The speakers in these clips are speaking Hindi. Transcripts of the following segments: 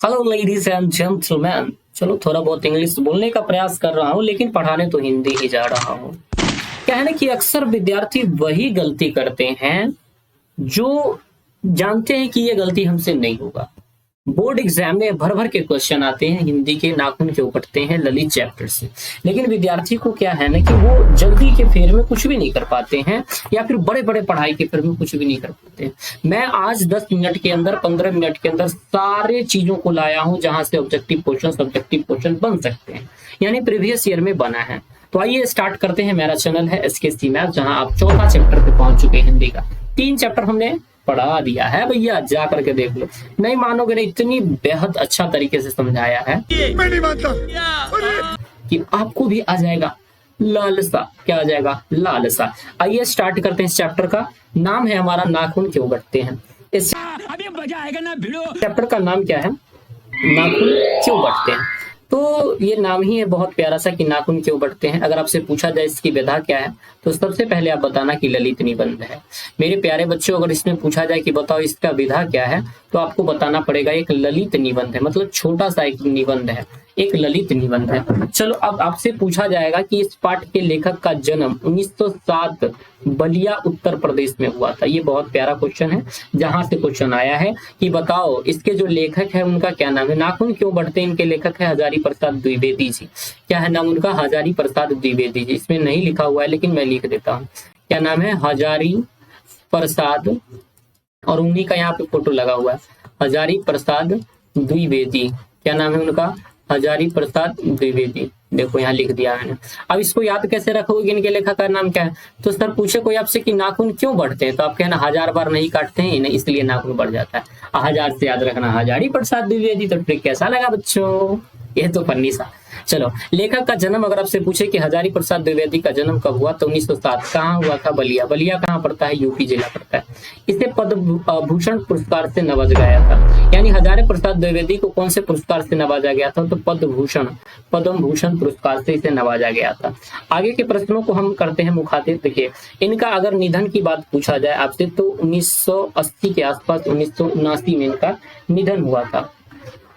Hello ladies and gentleman. चलो थोड़ा बहुत इंग्लिश बोलने का प्रयास कर रहा हूँ, लेकिन पढ़ाने तो हिंदी ही जा रहा हूँ। क्या है ना कि अक्सर विद्यार्थी वही गलती करते हैं जो जानते हैं कि ये गलती हमसे नहीं होगा। बोर्ड एग्जाम में भर भर के क्वेश्चन आते हैं, हिंदी के नाखून के उपटते हैं ललित चैप्टर से। लेकिन विद्यार्थी को क्या है ना कि वो जल्दी के फेर में कुछ भी नहीं कर पाते हैं, या फिर बड़े बड़े पढ़ाई के फेर में कुछ भी नहीं कर पाते हैं। मैं आज 10 मिनट के अंदर 15 मिनट के अंदर सारे चीजों को लाया हूं जहां से ऑब्जेक्टिव क्वेश्चन सब्जेक्टिव क्वेश्चन बन सकते हैं, यानी प्रीवियस ईयर में बना है। तो आइए स्टार्ट करते हैं। मेरा चैनल है SKC मैथ, जहां आप चौथा चैप्टर पे पहुंच चुके हैं। हिंदी का 3 चैप्टर हमने पढ़ा दिया है भैया, जा करके देख लो। नहीं मानोगे नहीं, इतनी बेहद अच्छा तरीके से समझाया है मैं नहीं मानता कि आपको भी आ जाएगा लालसा। क्या आ जाएगा? लालसा। आइए स्टार्ट करते हैं। इस चैप्टर का नाम है हमारा नाखून क्यों बढ़ते हैं। इस अभी मजा आएगा ना भिड़ो। चैप्टर का नाम क्या है? नाखून क्यों बढ़ते हैं। तो ये नाम ही है बहुत प्यारा सा कि नाखून क्यों बढ़ते हैं। अगर आपसे पूछा जाए इसकी विधा क्या है, तो सबसे पहले आप बताना कि ललित निबंध है। मेरे प्यारे बच्चों, अगर इसमें पूछा जाए कि बताओ इसका विधा क्या है, तो आपको बताना पड़ेगा एक ललित निबंध है, मतलब छोटा सा एक निबंध है, एक ललित निबंध है। चलो अब आपसे पूछा जाएगा कि इस पाठ के लेखक का जन्म 1907 बलिया उत्तर प्रदेश में हुआ था। ये बहुत प्यारा क्वेश्चन है, जहां से क्वेश्चन आया है कि बताओ इसके जो लेखक है उनका क्या नाम है। नाखून क्यों बढ़ते हैं, इनके लेखक है हजारी प्रसाद द्विवेदी जी। क्या है नाम उनका? हजारी प्रसाद द्विवेदी जी। इसमें नहीं लिखा हुआ है लेकिन मैं लिख देता हूँ। क्या नाम है? हजारी प्रसाद, और उन्हीं का यहाँ पे फोटो लगा हुआ है, हजारी प्रसाद द्विवेदी। क्या नाम है उनका? हजारी प्रसाद द्विवेदी। देखो यहाँ लिख दिया मैंने। अब इसको याद कैसे रखोगे, इनके लेखक का नाम क्या है? तो सर पूछे कोई आपसे कि नाखून क्यों बढ़ते हैं, तो आप कहना 1000 बार नहीं काटते हैं नहीं, इसलिए नाखून बढ़ जाता है। 1000 से याद रखना हजारी प्रसाद द्विवेदी। तो ट्रिक कैसा लगा बच्चों? ये तो फन्नी सा। चलो लेखक का जन्म अगर आपसे पूछे कि हजारी प्रसाद द्विवेदी का जन्म कब हुआ, तो 1907। कहाँ हुआ था? बलिया। बलिया कहाँ पड़ता है? यूपी जिला पड़ता है। इसे पद्म भूषण पुरस्कार से नवाजा गया था। यानी हजारी प्रसाद द्विवेदी को कौन से पुरस्कार से नवाजा गया था? तो पद्म भूषण पुरस्कार से इसे नवाजा गया था। आगे के प्रश्नों को हम करते हैं मुखातिब। देखिए इनका अगर निधन की बात पूछा जाए आपसे, तो 1980 के आसपास 1979 में इनका निधन हुआ था।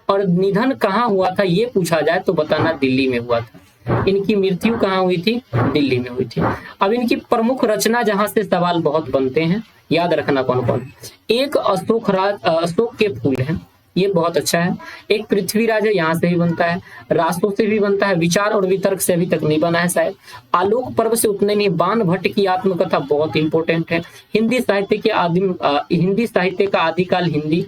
और निधन कहाँ हुआ था ये पूछा जाए तो बताना दिल्ली में हुआ था। इनकी मृत्यु कहाँ हुई थी? दिल्ली में हुई थी। अब इनकी प्रमुख रचना जहां से सवाल बहुत बनते हैं, याद रखना कौन कौन। एक अशोक के फूल हैं, ये बहुत अच्छा है। एक पृथ्वीराज है, यहाँ से भी बनता है, रास्तों से भी बनता है, विचार और वितर्क से अभी तक नहीं बना है शायद। आलोक पर्व से उतने नहीं। बाण भट्ट की आत्मकथा बहुत इंपॉर्टेंट है। हिंदी साहित्य का आदिकाल हिंदी।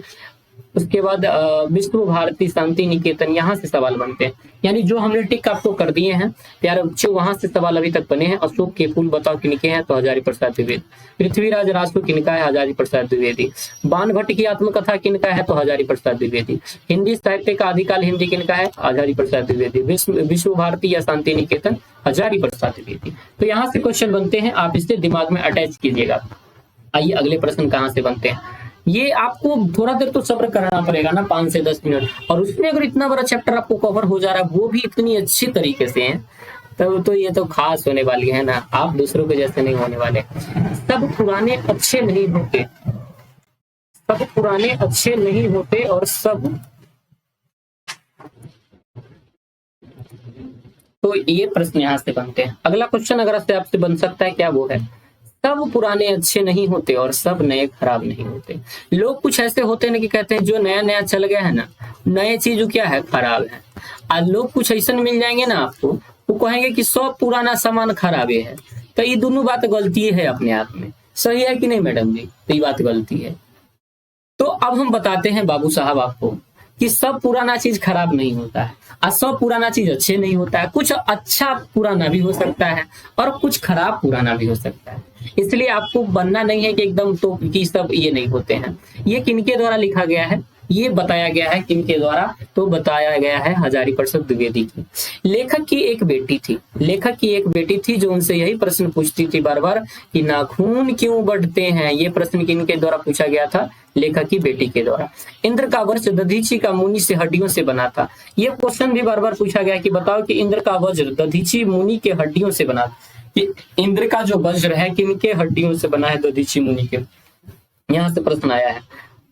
उसके बाद विश्व भारती शांति निकेतन, यहाँ से सवाल बनते हैं। यानी जो हमने टिक आपको कर दिए हैं प्यारे बच्चों, वहां से सवाल अभी तक बने हैं। अशोक के फूल बताओ किनके हैं, तो हजारी प्रसाद द्विवेदी। पृथ्वीराज रासो किनका है? हजारी प्रसाद द्विवेदी। बाण भट्ट की आत्मकथा किनका है? तो हजारी प्रसाद द्विवेदी। हिंदी साहित्य का आदिकाल हिंदी किनका है? हजारी प्रसाद द्विवेदी। विश्व भारती या शांति निकेतन, हजारी प्रसाद द्विवेदी। तो यहाँ से क्वेश्चन बनते हैं, आप इसे दिमाग में अटैच कीजिएगा। आइए अगले प्रश्न कहाँ से बनते हैं। ये आपको थोड़ा देर तो सब्र करना पड़ेगा ना, 5 से 10 मिनट। और उसमें अगर इतना बड़ा चैप्टर आपको कवर हो जा रहा है, वो भी इतनी अच्छी तरीके से है, तब तो ये तो खास होने वाली है ना। आप दूसरों के जैसे नहीं होने वाले। सब पुराने अच्छे नहीं होते, सब पुराने अच्छे नहीं होते, और सब, तो ये प्रश्न यहाँ से बनते हैं। अगला क्वेश्चन अगर आपसे बन सकता है, क्या वो है? सब पुराने अच्छे नहीं होते और सब नए खराब नहीं होते। लोग कुछ ऐसे होते हैं ना कि कहते हैं जो नया नया चल गया है ना, नए चीज क्या है? खराब है। आज लोग कुछ ऐसा मिल जाएंगे ना आपको, वो कहेंगे कि सब पुराना सामान खराब है। तो ये दोनों बात गलती है अपने आप में। सही है कि नहीं मैडम जी? तो ये बात गलती है। तो अब हम बताते हैं बाबू साहब आपको कि सब पुराना चीज खराब नहीं होता है, और सब पुराना चीज अच्छे नहीं होता है। कुछ अच्छा पुराना भी हो सकता है और कुछ खराब पुराना भी हो सकता है। इसलिए आपको बनना नहीं है कि एकदम तो कि सब ये नहीं होते हैं। ये किनके द्वारा लिखा गया है, ये बताया गया है किनके द्वारा, तो बताया गया है हजारी प्रसाद द्विवेदी की। लेखक की एक बेटी थी जो उनसे यही प्रश्न पूछती थी बार बार कि नाखून क्यों बढ़ते हैं। ये प्रश्न किनके द्वारा पूछा गया था? लेखक की बेटी के द्वारा। इंद्र का वज्र दधीची का मुनि से हड्डियों से बना था। ये क्वेश्चन भी बार बार पूछा गया कि बताओ कि इंद्र का वज्र दधीची मुनि के हड्डियों से बना था। कि इंद्र का जो वज्र है किनके हड्डियों से बना है? दधीची मुनि के। यहाँ से प्रश्न आया है।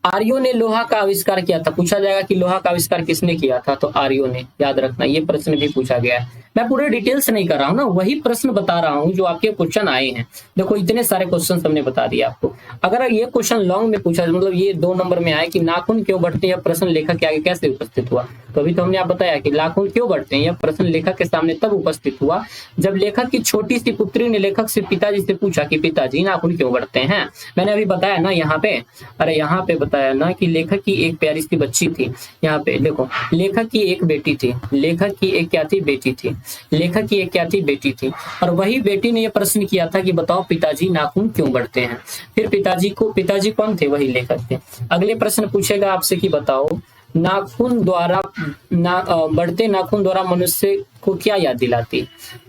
आर्यों ने लोहा का आविष्कार किया था। पूछा जाएगा कि लोहा का आविष्कार किसने किया था, तो आर्यों ने, याद रखना, ये प्रश्न भी पूछा गया है। मैं पूरे डिटेल्स नहीं कर रहा हूँ ना, वही प्रश्न बता रहा हूँ जो आपके क्वेश्चन आए हैं। देखो इतने सारे क्वेश्चन हमने बता दिया आपको। अगर ये क्वेश्चन लॉन्ग में पूछा, मतलब ये 2 नंबर में आए कि नाखून क्यों बढ़ते हैं, यह प्रश्न लेखक के आगे कैसे उपस्थित हुआ, तो अभी तो हमने आप बताया कि नाखून क्यों बढ़ते हैं, यह प्रश्न लेखक के सामने तब उपस्थित हुआ जब लेखक की छोटी सी पुत्री ने लेखक से पिताजी से पूछा कि पिताजी नाखून क्यों बढ़ते हैं। मैंने अभी बताया ना यहाँ पे, अरे यहाँ पे बताया ना कि लेखक की एक प्यारी सी बच्ची थी। यहाँ पे देखो, लेखक की एक बेटी थी, लेखक की एक क्या थी, बेटी थी, लेखक की एक क्या थी, बेटी थी। और वही बेटी ने यह प्रश्न किया था कि बताओ पिताजी नाखून क्यों बढ़ते हैं। फिर पिताजी कौन थे, वही लेखक थे। अगले प्रश्न पूछेगा आपसे कि बताओ नाखून द्वारा बढ़ते नाखून द्वारा मनुष्य को क्या याद दिलाती।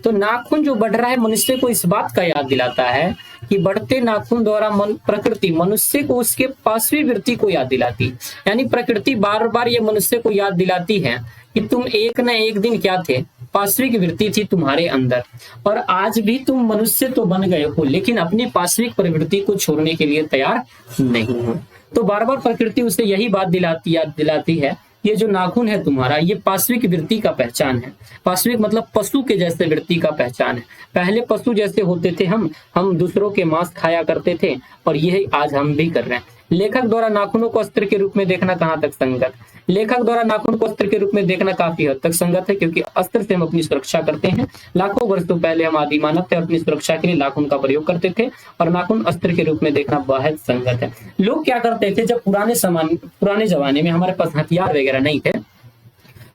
तो नाखून जो बढ़ रहा है मनुष्य को इस बात का याद दिलाता है कि बढ़ते नाखून द्वारा प्रकृति मनुष्य को उसके पार्श्विक वृत्ति को याद दिलाती। यानी प्रकृति बार बार ये मनुष्य को याद दिलाती है कि तुम एक न एक दिन क्या थे, पार्श्विक वृत्ति थी तुम्हारे अंदर, और आज भी तुम मनुष्य तो बन गए हो लेकिन अपनी पार्श्विक प्रवृत्ति को छोड़ने के लिए तैयार नहीं हो। तो बार बार प्रकृति उसे यही बात याद दिलाती है, ये जो नाखून है तुम्हारा, ये पार्श्विक वृत्ति का पहचान है। पार्श्विक मतलब पशु के जैसे वृत्ति का पहचान है। पहले पशु जैसे होते थे हम दूसरों के मांस खाया करते थे, और यही आज हम भी कर रहे हैं। लेखक द्वारा नाखूनों को अस्त्र के रूप में देखना कहाँ तक संगत। लेखक द्वारा नाखून को अस्त्र के रूप में देखना काफी हद तक संगत है, क्योंकि अस्त्र से हम अपनी सुरक्षा करते हैं। लाखों वर्षों पहले हम आदि मानव थे और अपनी सुरक्षा के लिए नाखून का प्रयोग करते थे, और नाखून अस्त्र के रूप में देखना बहुत संगत है। लोग क्या करते थे, जब पुराने जमाने में हमारे पास हथियार वगैरह नहीं थे,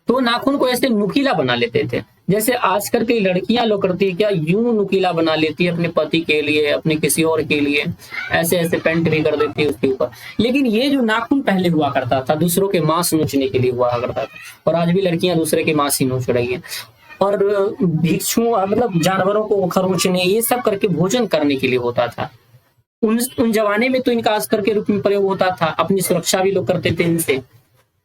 तो नाखून को ऐसे नुकीला बना लेते थे। जैसे आजकल की लड़कियां लोग करती है, क्या यूं नुकीला बना लेती है अपने पति के लिए, अपने किसी और के लिए, ऐसे ऐसे पेंट भी कर देती है उसके ऊपर। लेकिन ये जो नाखून पहले हुआ करता था दूसरों के मांस नोचने के लिए हुआ करता था, और आज भी लड़कियां दूसरे के मांस ही नोच रही है, और भिक्षु मतलब जानवरों को खरोचने, ये सब करके भोजन करने के लिए होता था। उन जमाने में तो इनका अस्त्र के रूप में प्रयोग होता था, अपनी सुरक्षा भी लोग करते थे इनसे।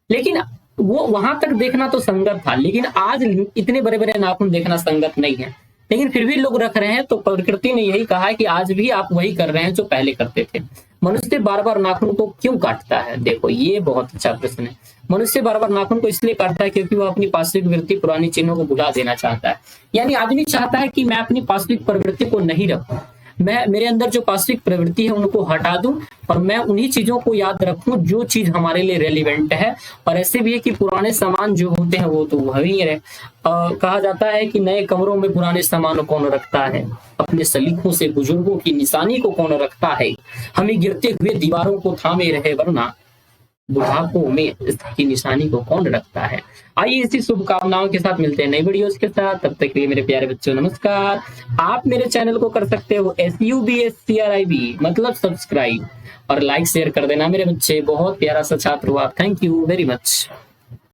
लेकिन वो वहां तक देखना तो संगत था, लेकिन आज इतने बड़े बड़े नाखून देखना संगत नहीं है। लेकिन फिर भी लोग रख रहे हैं, तो प्रकृति ने यही कहा है कि आज भी आप वही कर रहे हैं जो पहले करते थे। मनुष्य बार बार नाखून को क्यों काटता है, देखो ये बहुत अच्छा प्रश्न है। मनुष्य बार बार नाखून को इसलिए काटता है क्योंकि वो अपनी पार्श्विक वृत्ति पुरानी चिन्हों को भुला देना चाहता है। यानी आदमी चाहता है कि मैं अपनी पार्श्विक प्रवृत्ति को नहीं रखूं, मैं मेरे अंदर जो पार्श्विक प्रवृत्ति है उनको हटा दूं, और मैं उन्हीं चीजों को याद रखूं जो चीज हमारे लिए रेलिवेंट है। और ऐसे भी है कि पुराने सामान जो होते हैं वो तो वही रहे। कहा जाता है कि नए कमरों में पुराने सामान कौन रखता है, अपने सलीखों से बुजुर्गों की निशानी को कौन रखता है, हमें गिरते हुए दीवारों को थामे रहे वरना बुढ़ापों में इसकी निशानी को कौन रखता है। आइए इसी शुभकामनाओं के साथ मिलते हैं नई वीडियोस के साथ। तब तक के लिए मेरे प्यारे बच्चों नमस्कार। आप मेरे चैनल को कर सकते हो SUBSCRIB मतलब सब्सक्राइब, और लाइक शेयर कर देना मेरे बच्चे। बहुत प्यारा सा छात्र हो आप। Thank you very much.